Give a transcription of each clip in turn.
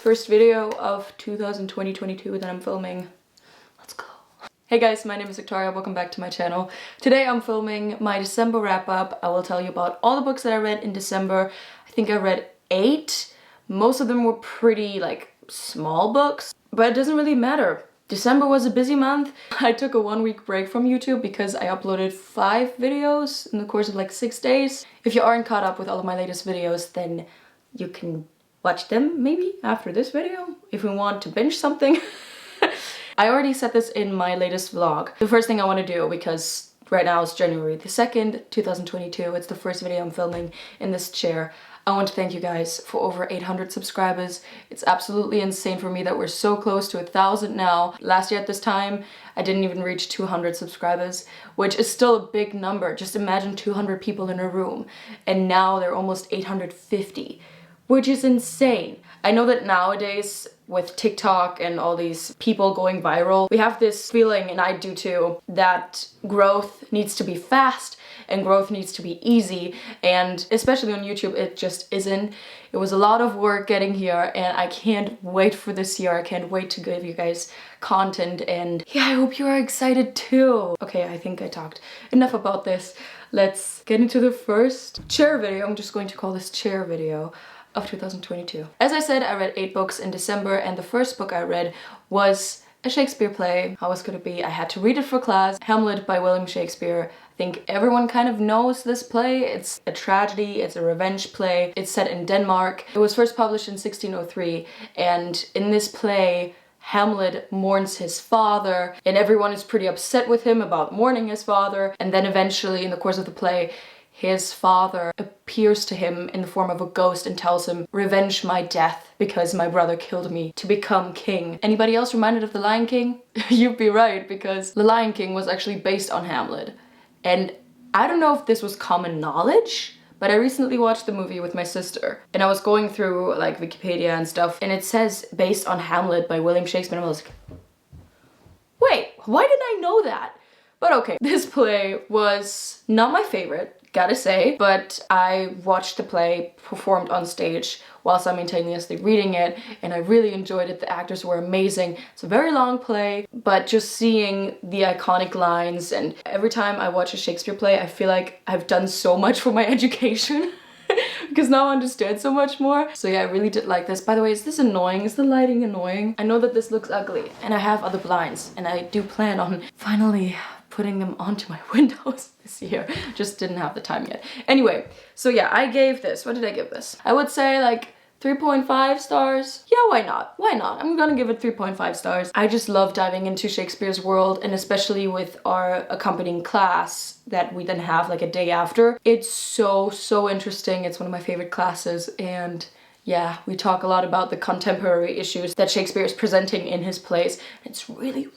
first video of 2022 that I'm filming. Let's go. Hey guys, my name is Victoria, welcome back to my channel. Today I'm filming my December wrap-up. I will tell you about all the books that I read in December. I think I read 8. Most of them were pretty small books, but it doesn't really matter. December was a busy month. I took a 1-week break from YouTube because I uploaded 5 videos in the course of 6 days. If you aren't caught up with all of my latest videos, then you can watch them maybe after this video if we want to binge something. I already said this in my latest vlog. The first thing I want to do, because right now it's January the 2nd, 2022, it's the first video I'm filming in this chair. I want to thank you guys for over 800 subscribers. It's absolutely insane for me that we're so close to 1,000 now. Last year at this time, I didn't even reach 200 subscribers, which is still a big number. Just imagine 200 people in a room, and now they're almost 850, which is insane. I know that nowadays with TikTok and all these people going viral, we have this feeling, and I do too, that growth needs to be fast and growth needs to be easy, and especially on YouTube it just isn't. It was a lot of work getting here, and I can't wait for this year. I can't wait to give you guys content, and yeah, I hope you are excited too. Okay, I think I talked enough about this. Let's get into the first chair video. I'm just going to call this chair video of 2022. As I said, I read 8 books in December, and the first book I read was a Shakespeare play. How was it gonna be? I had to read it for class. Hamlet by William Shakespeare. I think everyone kind of knows this play. It's a tragedy, it's a revenge play. It's set in Denmark. It was first published in 1603, and in this play, Hamlet mourns his father, and everyone is pretty upset with him about mourning his father, and then eventually, in the course of the play, his father appears to him in the form of a ghost and tells him, "Revenge my death because my brother killed me to become king." Anybody else reminded of The Lion King? You'd be right, because The Lion King was actually based on Hamlet. And I don't know if this was common knowledge, but I recently watched the movie with my sister, and I was going through Wikipedia and stuff, and it says based on Hamlet by William Shakespeare, and I was like, wait, why didn't I know that? But okay, this play was not my favorite, gotta say, but I watched the play performed on stage while simultaneously reading it, and I really enjoyed it. The actors were amazing. It's a very long play, but just seeing the iconic lines, and every time I watch a Shakespeare play, I feel like I've done so much for my education because now I understand so much more. So yeah, I really did like this. By the way, is this annoying? Is the lighting annoying? I know that this looks ugly, and I have other blinds, and I do plan on finally putting them onto my windows this year. Just didn't have the time yet. Anyway, so yeah, I gave this, what did I give this? I would say 3.5 stars. Yeah, why not? Why not? I'm gonna give it 3.5 stars. I just love diving into Shakespeare's world, and especially with our accompanying class that we then have a day after. It's so interesting. It's one of my favorite classes, and yeah, we talk a lot about the contemporary issues that Shakespeare is presenting in his plays. It's really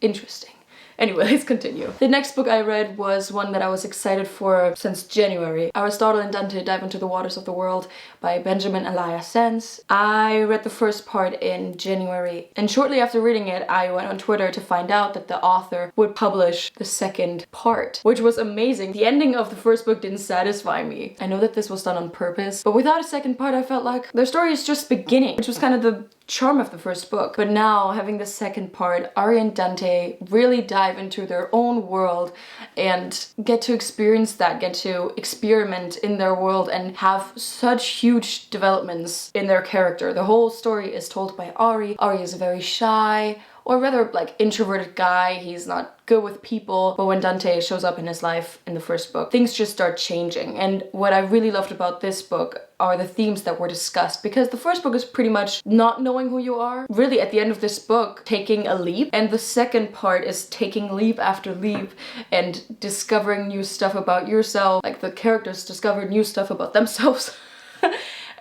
interesting. Anyway, let's continue. The next book I read was one that I was excited for since January. Aristotle and Dante Dive into the Waters of the World by Benjamin Elias Sands. I read the first part in January, and shortly after reading it, I went on Twitter to find out that the author would publish the second part, which was amazing. The ending of the first book didn't satisfy me. I know that this was done on purpose, but without a second part, I felt like their story is just beginning, which was kind of the charm of the first book. But now, having the second part, Ari and Dante really dive into their own world and get to experience that, get to experiment in their world, and have such huge developments in their character. The whole story is told by Ari. Ari is a very shy, or rather introverted guy. He's not good with people, but when Dante shows up in his life in the first book, things just start changing. And what I really loved about this book are the themes that were discussed, because the first book is pretty much not knowing who you are, really at the end of this book taking a leap, and the second part is taking leap after leap and discovering new stuff about yourself. The characters discover new stuff about themselves.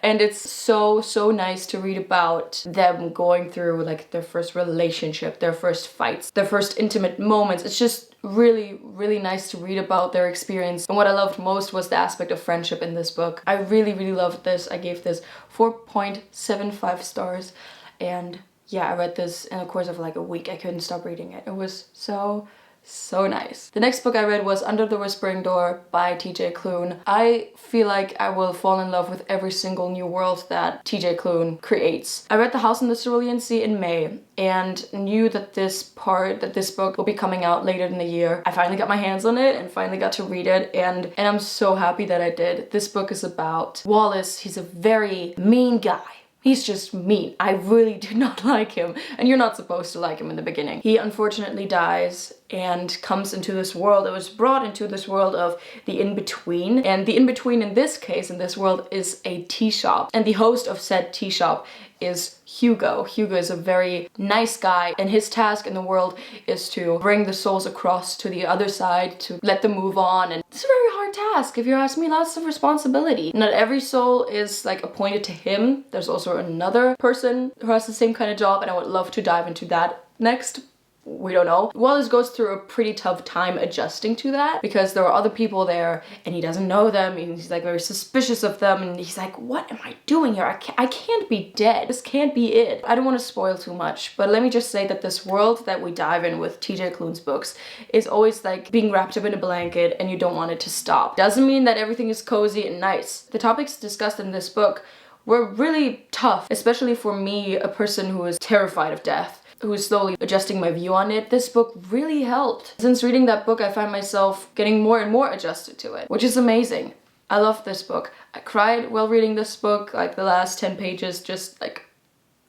And it's so nice to read about them going through their first relationship, their first fights, their first intimate moments. It's just really nice to read about their experience. And what I loved most was the aspect of friendship in this book. I really loved this. I gave this 4.75 stars. And yeah, I read this in the course of a week. I couldn't stop reading it. It was so So nice. The next book I read was Under the Whispering Door by TJ Klune. I feel like I will fall in love with every single new world that TJ Klune creates. I read The House in the Cerulean Sea in May and knew that this book will be coming out later in the year. I finally got my hands on it and finally got to read it, and I'm so happy that I did. This book is about Wallace. He's a very mean guy. He's just mean. I really did not like him, and you're not supposed to like him in the beginning. He unfortunately dies and comes into this world. It was brought into this world of the in-between, and the in-between in this case, in this world, is a tea shop, and the host of said tea shop is Hugo. Hugo is a very nice guy, and his task in the world is to bring the souls across to the other side, to let them move on, and it's a very hard task, if you ask me. Lots of responsibility. Not every soul is like appointed to him. There's also another person who has the same kind of job, and I would love to dive into that next. We don't know. Wallace goes through a pretty tough time adjusting to that because there are other people there and he doesn't know them, and he's like very suspicious of them, and he's like, what am I doing here? I can't be dead. This can't be it. I don't want to spoil too much, but let me just say that this world that we dive in with TJ Klune's books is always like being wrapped up in a blanket and you don't want it to stop. Doesn't mean that everything is cozy and nice. The topics discussed in this book were really tough, especially for me, a person who is terrified of death, who is slowly adjusting my view on it. This book really helped. Since reading that book, I find myself getting more and more adjusted to it, which is amazing. I love this book. I cried while reading this book, like the last 10 pages, just like,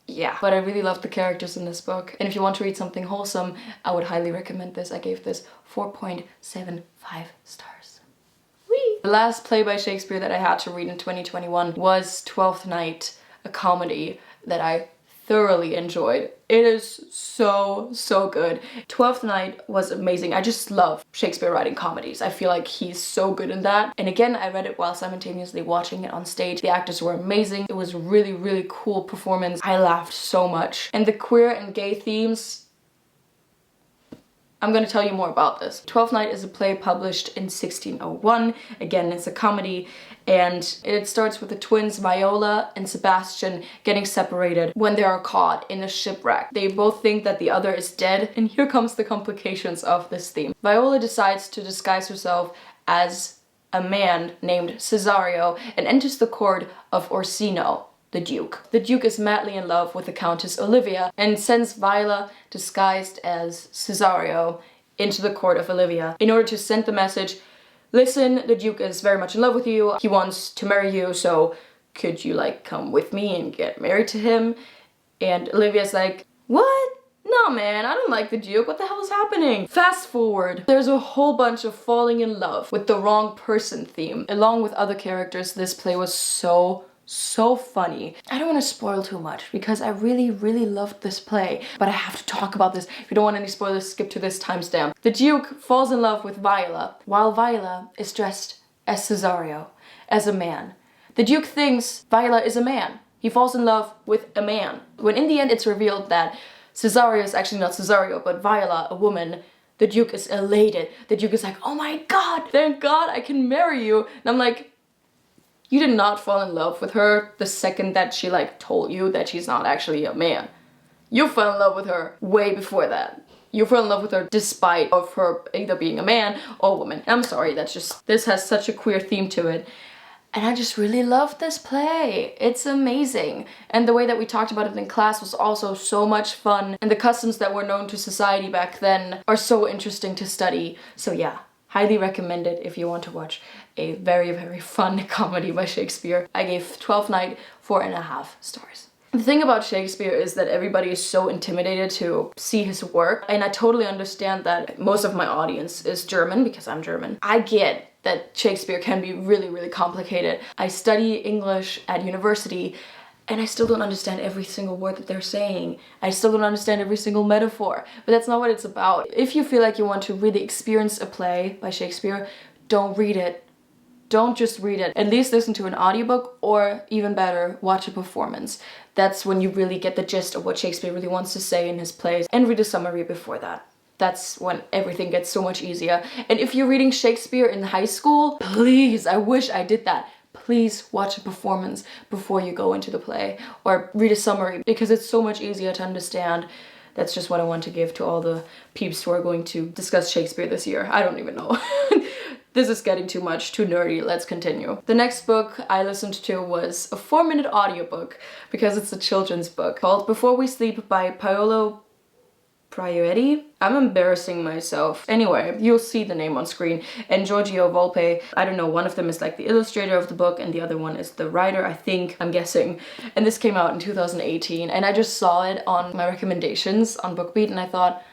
yeah. But I really love the characters in this book. And if you want to read something wholesome, I would highly recommend this. I gave this 4.75 stars. Whee! The last play by Shakespeare that I had to read in 2021 was Twelfth Night, a comedy that I thoroughly enjoyed. It is so good. Twelfth Night was amazing. I just love Shakespeare writing comedies. I feel like he's so good in that. And again, I read it while simultaneously watching it on stage. The actors were amazing. It was really cool performance. I laughed so much. And the queer and gay themes, I'm going to tell you more about this. Twelfth Night is a play published in 1601. Again, it's a comedy, and it starts with the twins Viola and Sebastian getting separated when they are caught in a shipwreck. They both think that the other is dead, and here comes the complications of this theme. Viola decides to disguise herself as a man named Cesario and enters the court of Orsino, the Duke. The Duke is madly in love with the Countess Olivia and sends Viola, disguised as Cesario, into the court of Olivia in order to send the message, listen, the Duke is very much in love with you, he wants to marry you, so could you like come with me and get married to him? And Olivia's like, what? No man, I don't like the Duke, what the hell is happening? Fast forward, there's a whole bunch of falling in love with the wrong person theme. Along with other characters, this play was so funny. I don't want to spoil too much because I really loved this play, but I have to talk about this. If you don't want any spoilers, skip to this timestamp. The Duke falls in love with Viola, while Viola is dressed as Cesario, as a man. The Duke thinks Viola is a man. He falls in love with a man. When in the end it's revealed that Cesario is actually not Cesario, but Viola, a woman, the Duke is elated. The Duke is like, oh my god, thank god I can marry you. And I'm like, you did not fall in love with her the second that she like told you that she's not actually a man. You fell in love with her way before that. You fell in love with her despite of her either being a man or a woman. And I'm sorry, that's just, this has such a queer theme to it. And I just really love this play. It's amazing. And the way that we talked about it in class was also so much fun. And the customs that were known to society back then are so interesting to study. So yeah, highly recommend it if you want to watch a very fun comedy by Shakespeare. I gave Twelfth Night 4.5 stars. The thing about Shakespeare is that everybody is so intimidated to see his work, and I totally understand that most of my audience is German because I'm German. I get that Shakespeare can be really complicated. I study English at university and I still don't understand every single word that they're saying. I still don't understand every single metaphor, but that's not what it's about. If you feel like you want to really experience a play by Shakespeare, don't read it. Don't just read it. At least listen to an audiobook, or even better, watch a performance. That's when you really get the gist of what Shakespeare really wants to say in his plays, and read a summary before that. That's when everything gets so much easier. And if you're reading Shakespeare in high school, please, I wish I did that. Please watch a performance before you go into the play, or read a summary, because it's so much easier to understand That's just what I want to give to all the peeps who are going to discuss Shakespeare this year. I don't even know. This is getting too much, too nerdy. Let's continue. The next book I listened to was a 4-minute audiobook because it's a children's book called Before We Sleep by Paolo Prioretti. I'm embarrassing myself. Anyway, you'll see the name on screen. And Giorgio Volpe, I don't know, one of them is like the illustrator of the book and the other one is the writer, I think, I'm guessing. And this came out in 2018 and I just saw it on my recommendations on BookBeat and I thought,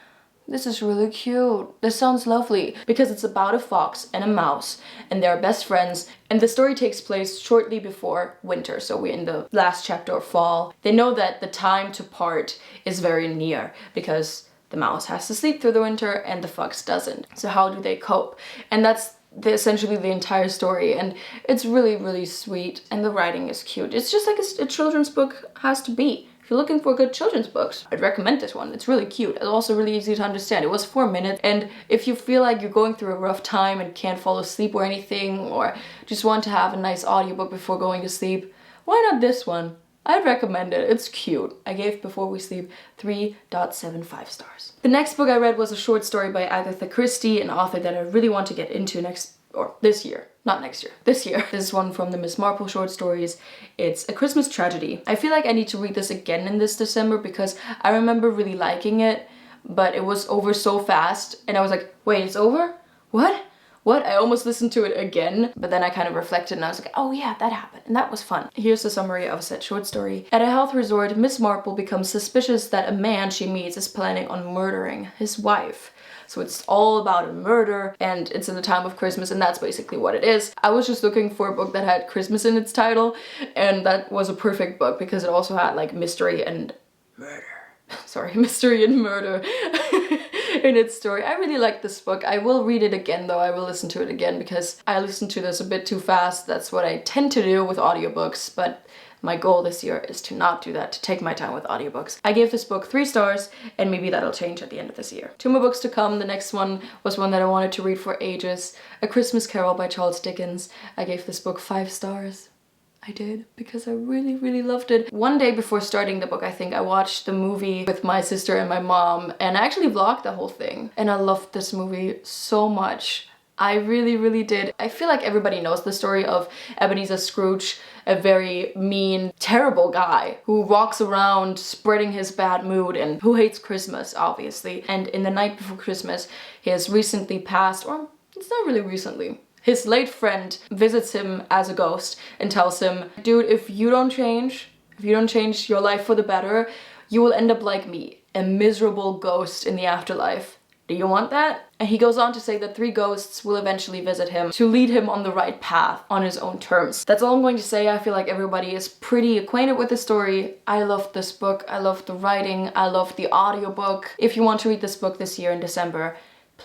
this is really cute. This sounds lovely because it's about a fox and a mouse and they're best friends and the story takes place shortly before winter. So we're in the last chapter of fall. They know that the time to part is very near because the mouse has to sleep through the winter and the fox doesn't. So how do they cope? And that's essentially the entire story and it's really, really sweet and the writing is cute. It's just like a children's book has to be. If you're looking for good children's books, I'd recommend this one. It's really cute. It's also really easy to understand. It was 4 minutes and if you feel like you're going through a rough time and can't fall asleep or anything or just want to have a nice audiobook before going to sleep, why not this one? I'd recommend it. It's cute. I gave Before We Sleep 3.75 stars. The next book I read was a short story by Agatha Christie, an author that I really want to get into this year. Not next year, this year. This is one from the Miss Marple short stories. It's A Christmas Tragedy. I feel like I need to read this again in this December because I remember really liking it, but it was over so fast and I was like, wait, it's over? What? What? I almost listened to it again, but then I kind of reflected and I was like, oh yeah, that happened and that was fun. Here's the summary of said short story. At a health resort, Miss Marple becomes suspicious that a man she meets is planning on murdering his wife. So it's all about a murder and it's in the time of Christmas and that's basically what it is. I was just looking for a book that had Christmas in its title and that was a perfect book because it also had like mystery and murder. Sorry, mystery and murder in its story. I really like this book. I will read it again though. I will listen to it again because I listened to this a bit too fast. That's what I tend to do with audiobooks, but my goal this year is to not do that, to take my time with audiobooks. I gave this book 3 stars and maybe that'll change at the end of this year. 2 more books to come. The next one was one that I wanted to read for ages. A Christmas Carol by Charles Dickens. I gave this book 5 stars. I did because I really, really loved it. One day before starting the book, I think I watched the movie with my sister and my mom and I actually vlogged the whole thing. And I loved this movie so much. I really, really did. I feel like everybody knows the story of Ebenezer Scrooge, a very mean, terrible guy who walks around spreading his bad mood and who hates Christmas, obviously. And in the night before Christmas, he has recently passed, or it's not really recently. His late friend visits him as a ghost and tells him, dude, if you don't change your life for the better, you will end up like me, a miserable ghost in the afterlife. Do you want that? And he goes on to say that 3 ghosts will eventually visit him to lead him on the right path on his own terms. That's all I'm going to say. I feel like everybody is pretty acquainted with the story. I loved this book. I loved the writing. I loved the audiobook. If you want to read this book this year in December,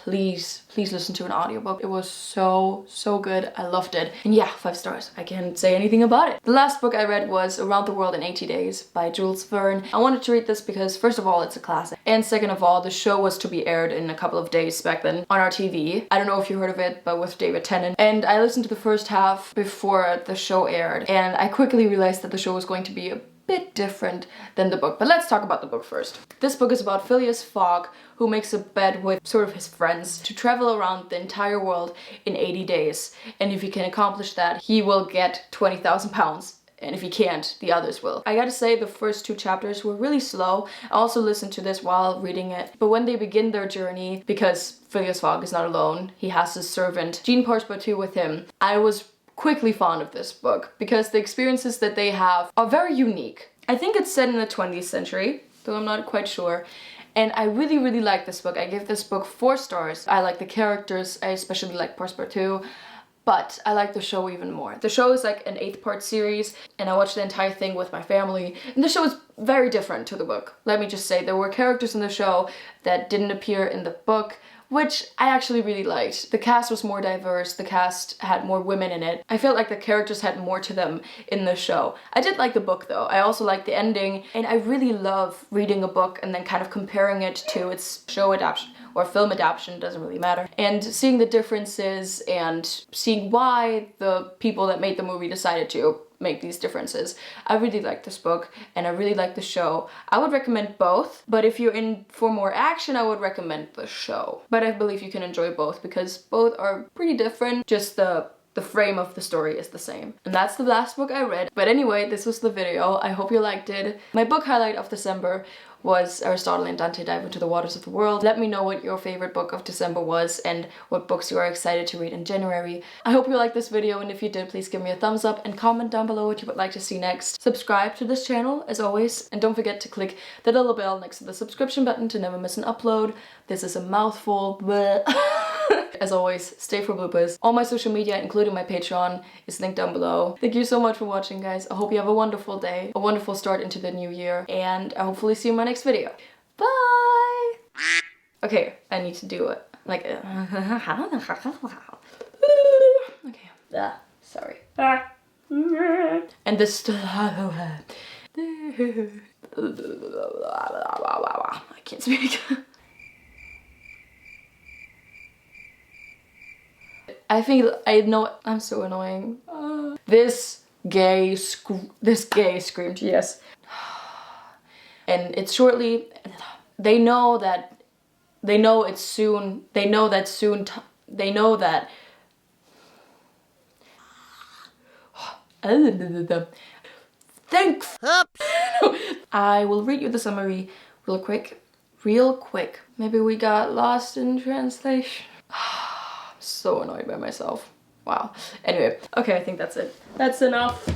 please listen to an audiobook. It was so good. I loved it. And yeah, 5 stars. I can't say anything about it. The last book I read was Around the World in 80 Days by Jules Verne. I wanted to read this because first of all, it's a classic. And second of all, the show was to be aired in a couple of days back then on our TV. I don't know if you heard of it, but with David Tennant. And I listened to the first half before the show aired. And I quickly realized that the show was going to be a bit different than the book, but let's talk about the book first. This book is about Phileas Fogg, who makes a bet with sort of his friends to travel around the entire world in 80 days. And if he can accomplish that, he will get £20,000. And if he can't, the others will. I gotta say, the first 2 chapters were really slow. I also listened to this while reading it. But when they begin their journey, because Phileas Fogg is not alone, he has his servant Jean Passepartout with him, I was quickly fond of this book because the experiences that they have are very unique. I think it's set in the 20th century, though I'm not quite sure. And I really like this book. I give this book 4 stars. I like the characters. I especially like Passepartout. But I like the show even more. The show is like an 8-part series and I watched the entire thing with my family. And the show is very different to the book. Let me just say, there were characters in the show that didn't appear in the book, which I actually really liked. The cast was more diverse, the cast had more women in it. I felt like the characters had more to them in the show. I did like the book though. I also liked the ending, and I really love reading a book and then kind of comparing it to its show adaptation or film adaptation, doesn't really matter. And seeing the differences and seeing why the people that made the movie decided to make these differences. I really like this book and I really like the show. I would recommend both, but if you're in for more action, I would recommend the show. But I believe you can enjoy both because both are pretty different, just the frame of the story is the same. And that's the last book I read. But anyway, this was the video. I hope you liked it. My book highlight of December was Aristotle and Dante Dive into the Waters of the World. Let me know what your favorite book of December was and what books you are excited to read in January. I hope you liked this video, and if you did, please give me a thumbs up and comment down below what you would like to see next. Subscribe to this channel, as always, and don't forget to click the little bell next to the subscription button to never miss an upload. This is a mouthful. As always, stay for bloopers. All my social media, including my Patreon, is linked down below. Thank you so much for watching, guys. I hope you have a wonderful day, a wonderful start into the new year, and I hopefully see you in my next video. Bye! Okay, I need to do it. Like, okay, sorry. And this, I can't speak. I think I know I'm so annoying. This gay screamed, yes. And it's shortly. They know that soon. Thanks. I will read you the summary real quick. Maybe we got lost in translation. So annoyed by myself. Wow. Anyway, okay, I think that's it. That's enough.